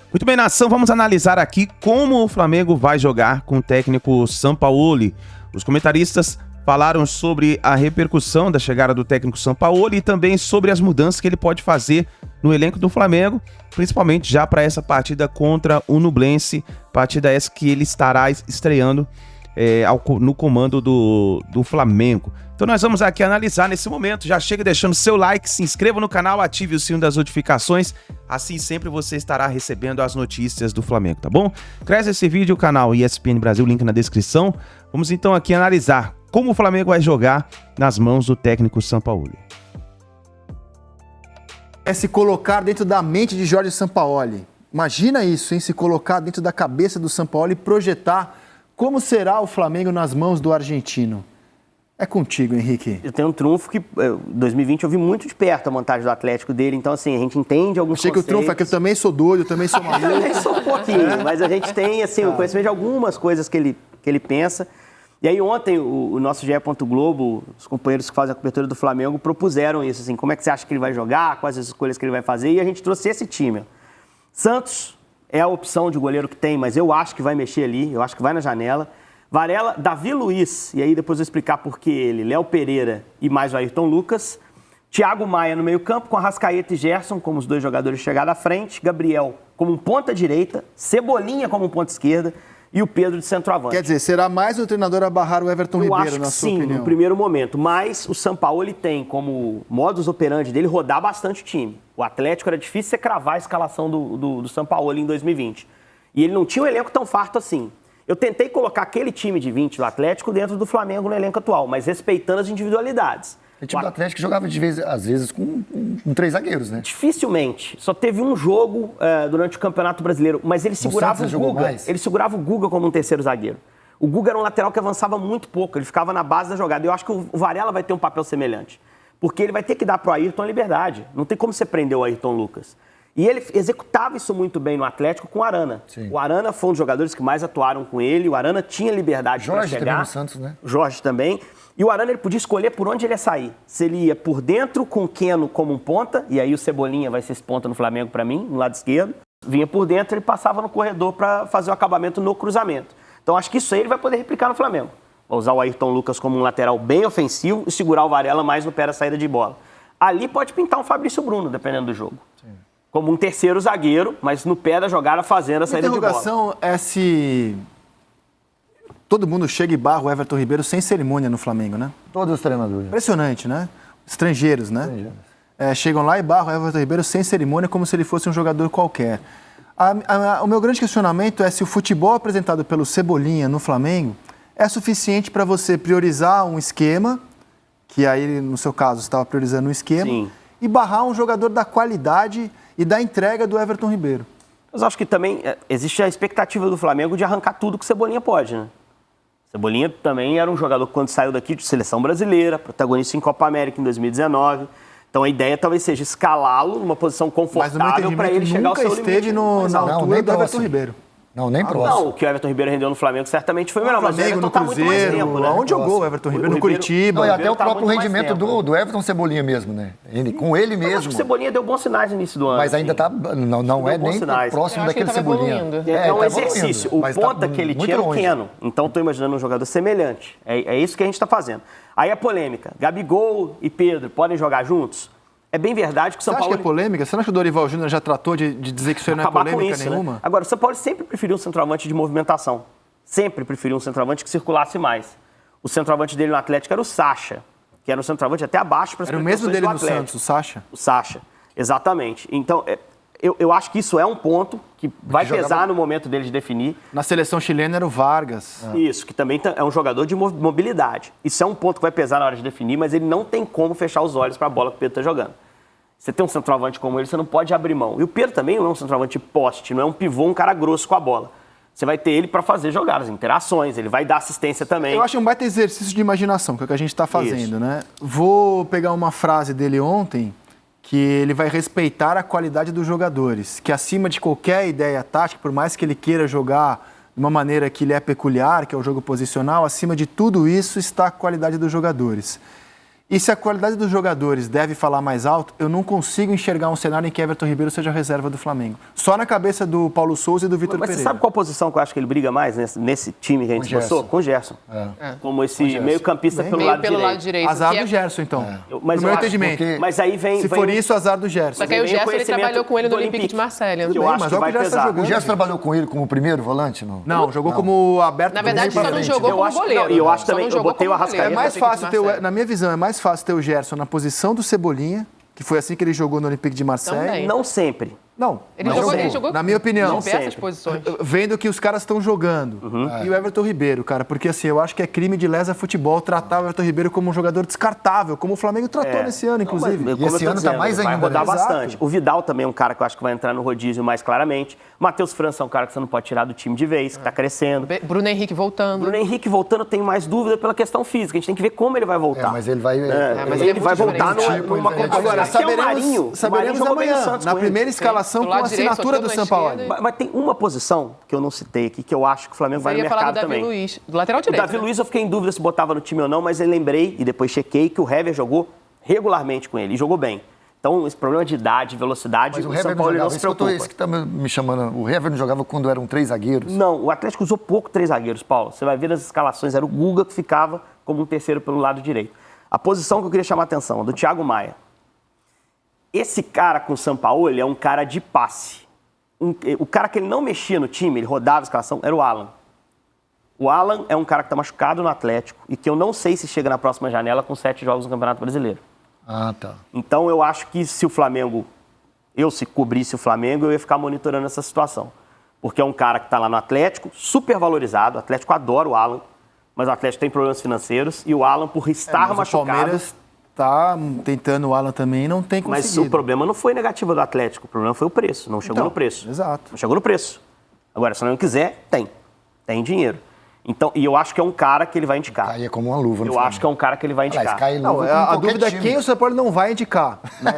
Muito bem, nação, vamos analisar aqui como o Flamengo vai jogar com o técnico Sampaoli. Os comentaristas falaram sobre a repercussão da chegada do técnico Sampaoli e também sobre as mudanças que ele pode fazer no elenco do Flamengo, principalmente já para essa partida contra o Nublense, partida essa que ele estará estreando no comando do Flamengo. Então nós vamos aqui analisar nesse momento. Já chega deixando seu like, se inscreva no canal, ative o sino das notificações, assim sempre você estará recebendo as notícias do Flamengo, tá bom? Cresce esse vídeo, o canal ESPN Brasil, link na descrição. Vamos então aqui analisar como o Flamengo vai jogar nas mãos do técnico Sampaoli. É se colocar dentro da mente de Jorge Sampaoli. Imagina isso, hein? Se colocar dentro da cabeça do Sampaoli e projetar como será o Flamengo nas mãos do argentino. É contigo, Henrique. Eu tenho um trunfo que, em 2020, eu vi muito de perto a montagem do Atlético dele, então, assim, a gente entende alguns Achei conceitos. que o trunfo é que eu também sou doido, eu também sou maluco. Eu também sou um pouquinho, mas a gente tem, assim, o conhecimento de algumas coisas que ele pensa. E aí, ontem, o nosso GE. Globo, os companheiros que fazem a cobertura do Flamengo, propuseram isso, assim, como é que você acha que ele vai jogar, quais as escolhas que ele vai fazer, e a gente trouxe esse time. Santos é a opção de goleiro que tem, mas eu acho que vai mexer ali, eu acho que vai na janela. Varela, Davi Luiz, e aí depois eu vou explicar por que ele, Léo Pereira e mais o Ayrton Lucas. Thiago Maia no meio campo, com Arrascaeta e Gerson como os dois jogadores de chegada à frente. Gabriel como um ponta direita, Cebolinha como um ponta esquerda e o Pedro de centroavante. Quer dizer, será mais o treinador a barrar o Everton Ribeiro, na sua opinião? Sim, no primeiro momento. Mas o Sampaoli tem como modus operandi dele rodar bastante o time. O Atlético era difícil você cravar a escalação do Sampaoli em 2020. E ele não tinha um elenco tão farto assim. Eu tentei colocar aquele time de 20 do Atlético dentro do Flamengo no elenco atual, mas respeitando as individualidades. O time do Atlético jogava às vezes com 3 zagueiros, né? Dificilmente. Só teve um jogo durante o Campeonato Brasileiro, mas ele segurava o Guga. Ele segurava o Guga como um terceiro zagueiro. O Guga era um lateral que avançava muito pouco, ele ficava na base da jogada. Eu acho que o Varela vai ter um papel semelhante, porque ele vai ter que dar para o Ayrton a liberdade. Não tem como você prender o Ayrton Lucas. E ele executava isso muito bem no Atlético com o Arana. Sim. O Arana foi um dos jogadores que mais atuaram com ele. O Arana tinha liberdade para chegar. Jorge também no Santos, né? Jorge também. E o Arana ele podia escolher por onde ele ia sair. Se ele ia por dentro com o Keno como um ponta, e aí o Cebolinha vai ser esse ponta no Flamengo para mim, no lado esquerdo. Vinha por dentro, ele passava no corredor para fazer o acabamento no cruzamento. Então acho que isso aí ele vai poder replicar no Flamengo. Vai usar o Ayrton Lucas como um lateral bem ofensivo e segurar o Varela mais no pé da saída de bola. Ali pode pintar um Fabrício Bruno, dependendo do jogo. Sim. Como um terceiro zagueiro, mas no pé da jogada fazendo a saída de bola. A interrogação é se todo mundo chega e barra o Everton Ribeiro sem cerimônia no Flamengo, né? Todos os treinadores. Impressionante, né? Estrangeiros, né? Estrangeiros. Chegam lá e barram o Everton Ribeiro sem cerimônia, como se ele fosse um jogador qualquer. O meu grande questionamento é se o futebol apresentado pelo Cebolinha no Flamengo é suficiente para você priorizar um esquema, que aí, no seu caso, você estava priorizando um esquema, sim, e barrar um jogador da qualidade e da entrega do Everton Ribeiro. Mas acho que também existe a expectativa do Flamengo de arrancar tudo que o Cebolinha pode, né? Cebolinha também era um jogador que, quando saiu daqui, de seleção brasileira, protagonista em Copa América em 2019. Então a ideia talvez seja escalá-lo numa posição confortável para ele chegar ao seu limite. Nunca esteve na altura do Everton Ribeiro. Não, nem próximo. Não, o que o Everton Ribeiro rendeu no Flamengo certamente foi melhor, mas o Everton tá muito mais tempo, né? Onde jogou o Everton Ribeiro? No Curitiba. Não, e até o próprio rendimento do Everton Cebolinha mesmo, né? Com ele mesmo. Acho que o Cebolinha deu bons sinais no início do ano. Mas ainda não é nem próximo daquele Cebolinha. É um exercício. O ponta que ele tinha era o Keno. Então estou imaginando um jogador semelhante. É isso que a gente está fazendo. Aí a polêmica. Gabigol e Pedro podem jogar juntos? É bem verdade que o São Paulo... Você acha que é polêmica? Você não acha que o Dorival Júnior já tratou de dizer que isso não é polêmica isso, nenhuma? Né? Agora, o São Paulo sempre preferiu um centroavante de movimentação. Sempre preferiu um centroavante que circulasse mais. O centroavante dele no Atlético era o Sacha, que era um centroavante até abaixo para as pretensões do Atlético. Era o mesmo dele no Santos, o Sacha? O Sacha, exatamente. Então, eu acho que isso é um ponto que vai pesar no momento dele de definir. Na seleção chilena era o Vargas. Isso, que também é um jogador de mobilidade. Isso é um ponto que vai pesar na hora de definir, mas ele não tem como fechar os olhos para a bola que o Pedro está jogando. Você tem um centroavante como ele, você não pode abrir mão. E o Pedro também não é um centroavante poste, não é um pivô, um cara grosso com a bola. Você vai ter ele para fazer jogadas, interações, ele vai dar assistência também. Eu acho um baita exercício de imaginação, que é o que a gente está fazendo, né? Vou pegar uma frase dele ontem, que ele vai respeitar a qualidade dos jogadores, que acima de qualquer ideia tática, por mais que ele queira jogar de uma maneira que lhe é peculiar, que é o jogo posicional, acima de tudo isso está a qualidade dos jogadores. E se a qualidade dos jogadores deve falar mais alto, eu não consigo enxergar um cenário em que Everton Ribeiro seja reserva do Flamengo. Só na cabeça do Paulo Souza e do Vitor Pereira. Mas você sabe qual posição que eu acho que ele briga mais nesse time que a gente passou? Com o Gerson. Como esse meio-campista pelo lado direito. Azar do Gerson, então. Mas no meu entendimento. Mas aí vem... Se for isso, azar do Gerson. Só que aí o Gerson ele trabalhou com ele no Olympique de Marselha. Eu acho que vai pesar. O Gerson trabalhou com ele como primeiro volante? Não, jogou como aberto. Na verdade, só não jogou como goleiro. E eu acho também, eu botei o Arrascaeta. É mais fácil ter, na minha visão, é mais fácil ter o Gerson na posição do Cebolinha, que foi assim que ele jogou no Olympique de Marseille. Não sempre. Não, ele jogou na minha opinião, diversas posições. Vendo que os caras estão jogando. E o Everton Ribeiro, cara, porque assim, eu acho que é crime de lesa futebol tratar o Everton Ribeiro como um jogador descartável, como o Flamengo tratou nesse ano, inclusive. E esse ano tá mais ainda. Vai rodar bastante. O Vidal também é um cara que eu acho que vai entrar no rodízio mais claramente. Matheus França é um cara que você não pode tirar do time de vez, que tá crescendo. Bruno Henrique voltando. Bruno Henrique voltando, tenho mais dúvida pela questão física. A gente tem que ver como ele vai voltar. Mas ele vai... mas ele vai voltar numa Agora, saberemos amanhã, na primeira escalação com a assinatura do Sampaoli. Mas tem uma posição que eu não citei aqui, que eu acho que o Flamengo vai no mercado também. Do Davi Luiz, do lateral direito. O Davi Luiz eu fiquei em dúvida se botava no time ou não, mas eu lembrei e depois chequei que o Hever jogou regularmente com ele e jogou bem. Então, esse problema de idade, velocidade, o São Paulo não se preocupa. Isso que tá me chamando. O Hever não jogava quando eram 3 zagueiros? Não, o Atlético usou pouco 3 zagueiros, Paulo. Você vai ver nas escalações, era o Guga que ficava como um terceiro pelo lado direito. A posição que eu queria chamar a atenção, a do Thiago Maia. Esse cara com o Sampaoli é um cara de passe. O cara que ele não mexia no time, ele rodava a escalação, era o Alan. O Alan é um cara que está machucado no Atlético e que eu não sei se chega na próxima janela com 7 jogos no Campeonato Brasileiro. Ah, tá. Então eu acho que se o Flamengo, se cobrisse o Flamengo, eu ia ficar monitorando essa situação. Porque é um cara que está lá no Atlético, super valorizado, o Atlético adora o Alan, mas o Atlético tem problemas financeiros e o Alan, por estar machucado... O Palmeiras tá tentando o Alan também e não tem conseguido. Mas o problema não foi negativo do Atlético, o problema foi o preço, não chegou no preço. Exato. Não chegou no preço. Agora, se o Flamengo quiser, tem dinheiro. Então, e eu acho que é um cara que ele vai indicar. Cai é como uma luva no Eu acho que é um cara que ele vai indicar. A dúvida é quem o São Paulo não vai indicar. Né?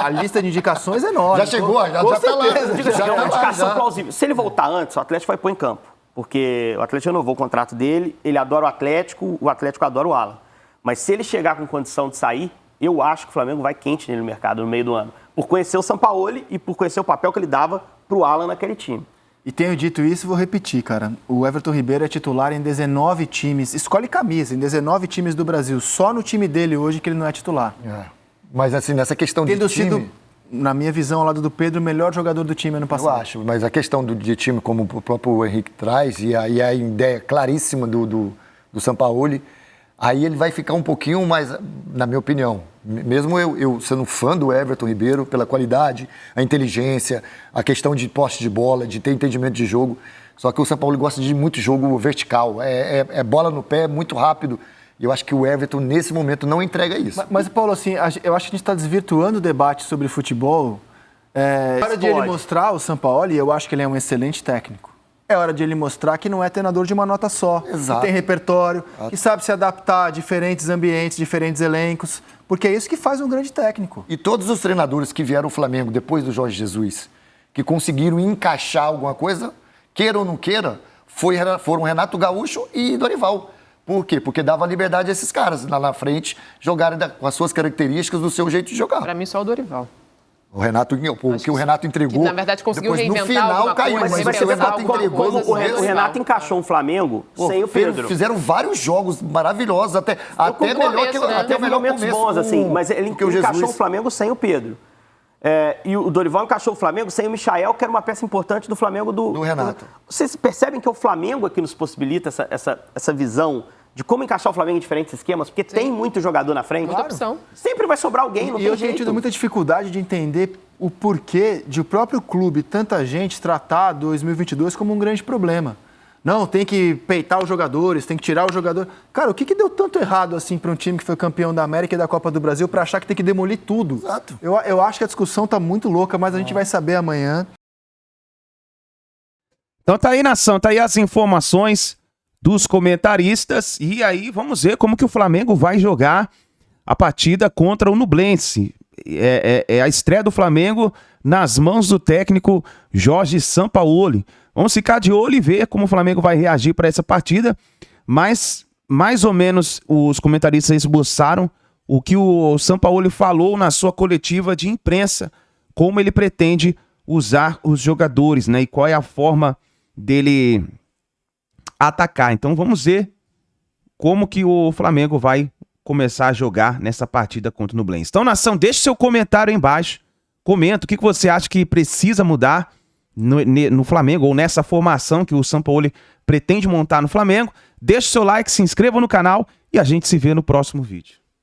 A lista de indicações é enorme. Já chegou, já tá lá. É uma indicação plausível. Se ele voltar antes, o Atlético vai pôr em campo. Porque o Atlético renovou o contrato dele, ele adora o Atlético adora o Alan. Mas se ele chegar com condição de sair, eu acho que o Flamengo vai quente nele no mercado no meio do ano. Por conhecer o Sampaoli e por conhecer o papel que ele dava pro Alan naquele time. E tenho dito isso e vou repetir, cara. O Everton Ribeiro é titular em 19 times. Escolhe camisa, em 19 times do Brasil. Só no time dele hoje que ele não é titular. Mas assim, nessa questão de time... sido, na minha visão, ao lado do Pedro, o melhor jogador do time ano passado. Eu acho, mas a questão de time, como o próprio Henrique traz, e a ideia claríssima do Sampaoli, aí ele vai ficar um pouquinho mais, na minha opinião, mesmo eu sendo fã do Everton Ribeiro, pela qualidade, a inteligência, a questão de posse de bola, de ter entendimento de jogo, só que o Sampaoli gosta de muito jogo vertical, é bola no pé, muito rápido, e eu acho que o Everton, nesse momento, não entrega isso. Mas Paulo, assim, eu acho que a gente está desvirtuando o debate sobre futebol. É hora de ele mostrar o Sampaoli, eu acho que ele é um excelente técnico. É hora de ele mostrar que não é treinador de uma nota só, Exato. que tem repertório, que sabe se adaptar a diferentes ambientes, diferentes elencos, porque é isso que faz um grande técnico. E todos os treinadores que vieram ao Flamengo depois do Jorge Jesus, que conseguiram encaixar alguma coisa, queira ou não queira, foram Renato Gaúcho e Dorival. Por quê? Porque dava liberdade a esses caras lá na frente jogarem com as suas características, do seu jeito de jogar. Para mim, só o Dorival. O que o Renato entregou. Que, na verdade, conseguiu depois, reinventar no final caiu, coisa, mas o Renato entregou. O Renato encaixou um Flamengo sem o Pedro. Fizeram vários jogos maravilhosos, até melhor que até momentos bons, assim, mas ele encaixou o Flamengo sem o Pedro. E o Dorival encaixou o Flamengo sem o Michael, que era uma peça importante do Flamengo do Renato. Vocês percebem que é o Flamengo é que nos possibilita essa visão de como encaixar o Flamengo em diferentes esquemas? Porque tem muito jogador na frente. Muita opção. Sempre vai sobrar alguém, não tem jeito. E eu tenho tido muita dificuldade de entender o porquê de o próprio clube, tanta gente, tratar 2022 como um grande problema. Não, tem que peitar os jogadores, tem que tirar o jogador. Cara, o que deu tanto errado assim para um time que foi campeão da América e da Copa do Brasil para achar que tem que demolir tudo? Exato. Eu acho que a discussão tá muito louca, mas a gente vai saber amanhã. Então tá aí, nação, tá aí as informações dos comentaristas, e aí vamos ver como que o Flamengo vai jogar a partida contra o Nublense. É a estreia do Flamengo nas mãos do técnico Jorge Sampaoli. Vamos ficar de olho e ver como o Flamengo vai reagir para essa partida, mas mais ou menos os comentaristas esboçaram o que o Sampaoli falou na sua coletiva de imprensa, como ele pretende usar os jogadores, né? E qual é a forma dele atacar. Então vamos ver como que o Flamengo vai começar a jogar nessa partida contra o Nublense. Então, nação, deixe seu comentário aí embaixo. Comenta o que você acha que precisa mudar no Flamengo ou nessa formação que o Sampaoli pretende montar no Flamengo. Deixe seu like, se inscreva no canal e a gente se vê no próximo vídeo.